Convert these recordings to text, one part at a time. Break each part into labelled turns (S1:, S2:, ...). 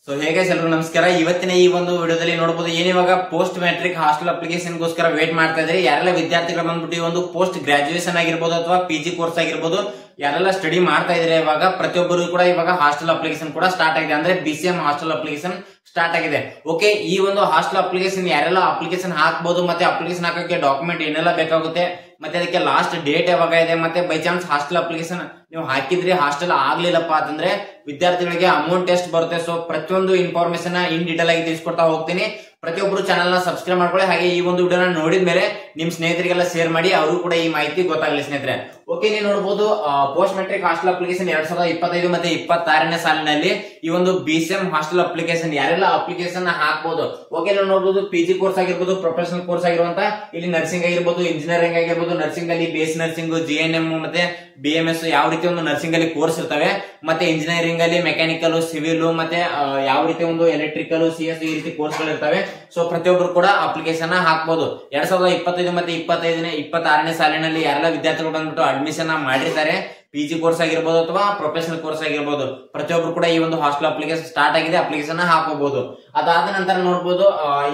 S1: So ಹೇಗೆ ಎಲ್ಲರೂ ನಮಸ್ಕಾರ. ಇವತ್ತಿನ ಈ ಒಂದು ವಿಡಿಯೋದಲ್ಲಿ ನೋಡಬಹುದು ಏನಿವಾಗ ಪೋಸ್ಟ್ ಮ್ಯಾಟ್ರಿಕ್ ಹಾಸ್ಟೆಲ್ ಅಪ್ಲಿಕೇಶನ್ ಗೋಸ್ಕರ ವೇಟ್ ಮಾಡ್ತಾ ಇದ್ರೆ ಯಾರೆಲ್ಲ ವಿದ್ಯಾರ್ಥಿಗಳು ಬಂದ್ಬಿಟ್ಟು ಈ ಒಂದು ಪೋಸ್ಟ್ ಗ್ರಾಜುಯೇಷನ್ ಆಗಿರ್ಬೋದು ಅಥವಾ ಪಿಜಿ ಕೋರ್ಸ್ ಆಗಿರ್ಬೋದು ಯಾರೆಲ್ಲ ಸ್ಟಡಿ ಮಾಡ್ತಾ ಇದ್ರೆ ಇವಾಗ ಪ್ರತಿಯೊಬ್ಬರು ಕೂಡ ಇವಾಗ ಹಾಸ್ಟೆಲ್ ಅಪ್ಲಿಕೇಶನ್ ಕೂಡ ಸ್ಟಾರ್ಟ್ ಆಗಿದೆ. ಅಂದ್ರೆ BCM ಹಾಸ್ಟೆಲ್ ಅಪ್ಲಿಕೇಶನ್ ಸ್ಟಾರ್ಟ್ ಆಗಿದೆ. ಓಕೆ, ಈ ಒಂದು ಹಾಸ್ಟೆಲ್ ಅಪ್ಲಿಕೇಶನ್ ಯಾರೆಲ್ಲ ಅಪ್ಲಿಕೇಶನ್ ಹಾಕಬಹುದು ಮತ್ತೆ ಅಪ್ಲಿಕೇಶನ್ ಹಾಕಕ್ಕೆ ಡಾಕ್ಯುಮೆಂಟ್ ಏನೆಲ್ಲ ಬೇಕಾಗುತ್ತೆ ಮತ್ತೆ ಅದಕ್ಕೆ ಲಾಸ್ಟ್ ಡೇಟ್ ಯಾವಾಗ ಇದೆ ಮತ್ತೆ ಬೈ ಚಾನ್ಸ್ ಹಾಸ್ಟೆಲ್ ಅಪ್ಲಿಕೇಶನ್ ನೀವು ಹಾಕಿದ್ರಿ ಹಾಸ್ಟೆಲ್ ಆಗ್ಲಿಲ್ಲಪ್ಪ ಅಂತಂದ್ರೆ ವಿದ್ಯಾರ್ಥಿಗಳಿಗೆ ಅಮೌಂಟ್ ಎಷ್ಟು ಬರುತ್ತೆ. ಸೊ ಪ್ರತಿಯೊಂದು ಇನ್ಫಾರ್ಮೇಶನ್ ಇನ್ ಡೀಟೇಲ್ ಆಗಿ ತಿಳಿಸ್ಕೊಡ್ತಾ ಹೋಗ್ತೀನಿ. ಪ್ರತಿಯೊಬ್ಬರು ಚಾನಲ್ ನ ಸಬ್ಸ್ಕ್ರೈಬ್ ಮಾಡ್ಕೊಳ್ಳಿ. ಹಾಗೆ ಈ ಒಂದು ವಿಡಿಯೋನ ನೋಡಿದ ಮೇಲೆ ನಿಮ್ ಸ್ನೇಹಿತರಿಗೆಲ್ಲ ಶೇರ್ ಮಾಡಿ, ಅವರು ಕೂಡ ಈ ಮಾಹಿತಿ ಗೊತ್ತಾಗಲಿ ಸ್ನೇಹಿತರೆ. ಓಕೆ, ನೀವು ನೋಡಬಹುದು ಪೋಸ್ಟ್ ಮೆಟ್ರಿಕ್ ಹಾಸ್ಟೆಲ್ ಅಪ್ಲಿಕೇಶನ್ 2025 ಮತ್ತೆ 26ನೇ ಸಾಲಿನಲ್ಲಿ ಈ ಒಂದು BCM ಹಾಸ್ಟೆಲ್ ಅಪ್ಲಿಕೇಶನ್ ಯಾರೆಲ್ಲ ಅಪ್ಲಿಕೇಶನ್ ಹಾಕಬಹುದು. ಓಕೆ, ನಾವು ನೋಡಬಹುದು PG ಕೋರ್ಸ್ ಆಗಿರ್ಬೋದು, ಪ್ರೊಫೆಷನಲ್ ಕೋರ್ಸ್ ಆಗಿರುವಂತ ಇಲ್ಲಿ ನರ್ಸಿಂಗ್ ಆಗಿರ್ಬೋದು, ಇಂಜಿನಿಯರಿಂಗ್ ಆಗಿರ್ಬೋದು, ನರ್ಸಿಂಗ್ ಅಲ್ಲಿ ಬೇಸ್ ನರ್ಸಿಂಗ್, GNM ಮತ್ತೆ BMS ಯಾವ ರೀತಿ ಒಂದು ನರ್ಸಿಂಗ್ ಅಲ್ಲಿ ಕೋರ್ಸ್ ಇರ್ತವೆ, ಮತ್ತೆ ಇಂಜಿನಿಯರಿಂಗ್ ಅಲ್ಲಿ ಮೆಕ್ಯಾನಿಕಲ್, ಸಿವಿಲ್ ಮತ್ತೆ ಯಾವ ರೀತಿ ಒಂದು ಎಲೆಕ್ಟ್ರಿಕಲ್, CS ಈ ರೀತಿ ಕೋರ್ಸ್ ಗಳು ಇರ್ತವೆ. ಸೊ ಪ್ರತಿಯೊಬ್ಬರು ಕೂಡ ಅಪ್ಲಿಕೇಶನ್ ಹಾಕಬಹುದು. 2025 ಮತ್ತೆ 26ನೇ ಸಾಲಿನಲ್ಲಿ ಯಾರೆಲ್ಲ ವಿದ್ಯಾರ್ಥಿಗಳು ಬಂದ್ಬಿಟ್ಟು ಅಡ್ಮಿಷನ್ ಮಾಡಿರ್ತಾರೆ, PG ಕೋರ್ಸ್ ಆಗಿರ್ಬೋದು ಅಥವಾ ಪ್ರೊಫೆಷನಲ್ ಕೋರ್ಸ್ ಆಗಿರ್ಬೋದು, ಪ್ರತಿಯೊಬ್ರು ಕೂಡ ಈ ಒಂದು ಹಾಸ್ಟೆಲ್ ಅಪ್ಲಿಕೇಶನ್ ಸ್ಟಾರ್ಟ್ ಆಗಿದೆ, ಅಪ್ಲಿಕೇಶನ್ ಹಾಕಬಹುದು. ಅದಾದ ನಂತರ ನೋಡಬಹುದು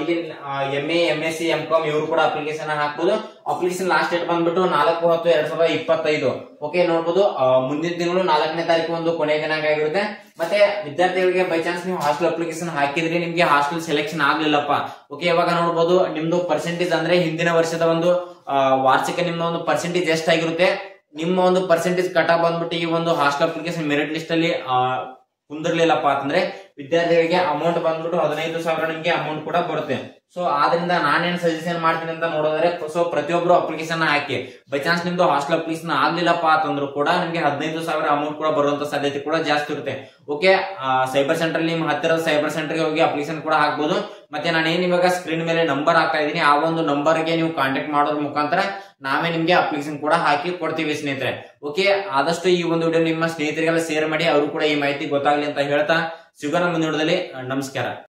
S1: ಇಲ್ಲಿ MA, MSc, MCom ಇವರು ಕೂಡ ಅಪ್ಲಿಕೇಶನ್ ಹಾಕಬಹುದು. ಅಪ್ಲಿಕೇಶನ್ ಲಾಸ್ಟ್ ಡೇಟ್ ಬಂದ್ಬಿಟ್ಟು 4/10/2025. ಓಕೆ, ನೋಡಬಹುದು ಮುಂದಿನ ತಿಂಗಳು 4ನೇ ತಾರೀಕು ಒಂದು ಕೊನೆಯ ದಿನಾಂಕ ಆಗಿರುತ್ತೆ. ಮತ್ತೆ ವಿದ್ಯಾರ್ಥಿಗಳಿಗೆ ಬೈ ಚಾನ್ಸ್ ನೀವು ಹಾಸ್ಟೆಲ್ ಅಪ್ಲಿಕೇಶನ್ ಹಾಕಿದ್ರಿ ನಿಮ್ಗೆ ಹಾಸ್ಟೆಲ್ ಸೆಲೆಕ್ಷನ್ ಆಗ್ಲಿಲ್ಲಪ್ಪ. ಓಕೆ, ಇವಾಗ ನೋಡಬಹುದು ನಿಮ್ದು ಪರ್ಸೆಂಟೇಜ್ ಅಂದ್ರೆ ಹಿಂದಿನ ವರ್ಷದ ಒಂದು ವಾರ್ಷಿಕ ನಿಮ್ಮ ಒಂದು ಪರ್ಸೆಂಟೇಜ್ ಎಷ್ಟಾಗಿರುತ್ತೆ, ನಿಮ್ಮ ಒಂದು ಪರ್ಸೆಂಟೇಜ್ ಕಟ್ ಆಫ್ ಬಂದ್ಬಿಟ್ಟು ಈ ಒಂದು ಹಾಸ್ಟೆಲ್ ಅಪ್ಲಿಕೇಶನ್ ಮೆರಿಟ್ ಲಿಸ್ಟ್ ಅಲ್ಲಿ ಕುಂದಿರ್ಲಿಲ್ಲಪ್ಪ ಅಂತಂದ್ರೆ ವಿದ್ಯಾರ್ಥಿಗಳಿಗೆ ಅಮೌಂಟ್ ಬಂದ್ಬಿಟ್ಟು 15,000 ನಿಮ್ಗೆ ಅಮೌಂಟ್ ಕೂಡ ಬರುತ್ತೆ. ಸೊ ಆದ್ರಿಂದ ನಾನೇನ್ ಸಜೆಷನ್ ಮಾಡ್ತೀನಿ ಅಂತ ನೋಡಿದ್ರೆ, ಸೊ ಪ್ರತಿಯೊಬ್ರು ಅಪ್ಲಿಕೇಶನ್ ಹಾಕಿ. ಬೈ ಚಾನ್ಸ್ ನಿಮ್ದು ಹಾಸ್ಟೆಲ್ ಅಪ್ಲಿಕೇಶನ್ ಆಗ್ಲಿಲ್ಲಪ್ಪ ಅಂತಂದ್ರು ಕೂಡ ನಿಮ್ಗೆ 15,000 ಅಮೌಂಟ್ ಕೂಡ ಬರುವಂತ ಸಾಧ್ಯತೆ ಕೂಡ ಜಾಸ್ತಿ ಇರುತ್ತೆ. ಓಕೆ, ಸೈಬರ್ ಸೆಂಟರ್ ನಿಮ್ ಹತ್ತಿರದ ಸೈಬರ್ ಸೆಂಟರ್ ಗೆ ಹೋಗಿ ಅಪ್ಲಿಕೇಶನ್ ಕೂಡ ಹಾಕ್ಬಹುದು. ಮತ್ತೆ ನಾನೇನ್ ಇವಾಗ ಸ್ಕ್ರೀನ್ ಮೇಲೆ ನಂಬರ್ ಹಾಕ್ತಾ ಇದೀನಿ, ಆ ಒಂದು ನಂಬರ್ ಗೆ ನೀವು ಕಾಂಟ್ಯಾಕ್ಟ್ ಮಾಡೋದ್ರ ಮುಖಾಂತರ ನಾವೇ ನಿಮ್ಗೆ ಅಪ್ಲಿಕೇಶನ್ ಕೂಡ ಹಾಕಿ ಕೊಡ್ತೀವಿ ಸ್ನೇಹಿತರೆ. ಓಕೆ, ಆದಷ್ಟು ಈ ಒಂದು ವಿಡಿಯೋ ನಿಮ್ಮ ಸ್ನೇಹಿತರಿಗೆಲ್ಲ ಶೇರ್ ಮಾಡಿ, ಅವರು ಕೂಡ ಈ ಮಾಹಿತಿ ಗೊತ್ತಾಗ್ಲಿ ಅಂತ ಹೇಳ್ತಾ ಸಿಗೋಣ ಮುಂದಿನ ವಿಡಿಯೋದಲ್ಲಿ. ನಮಸ್ಕಾರ.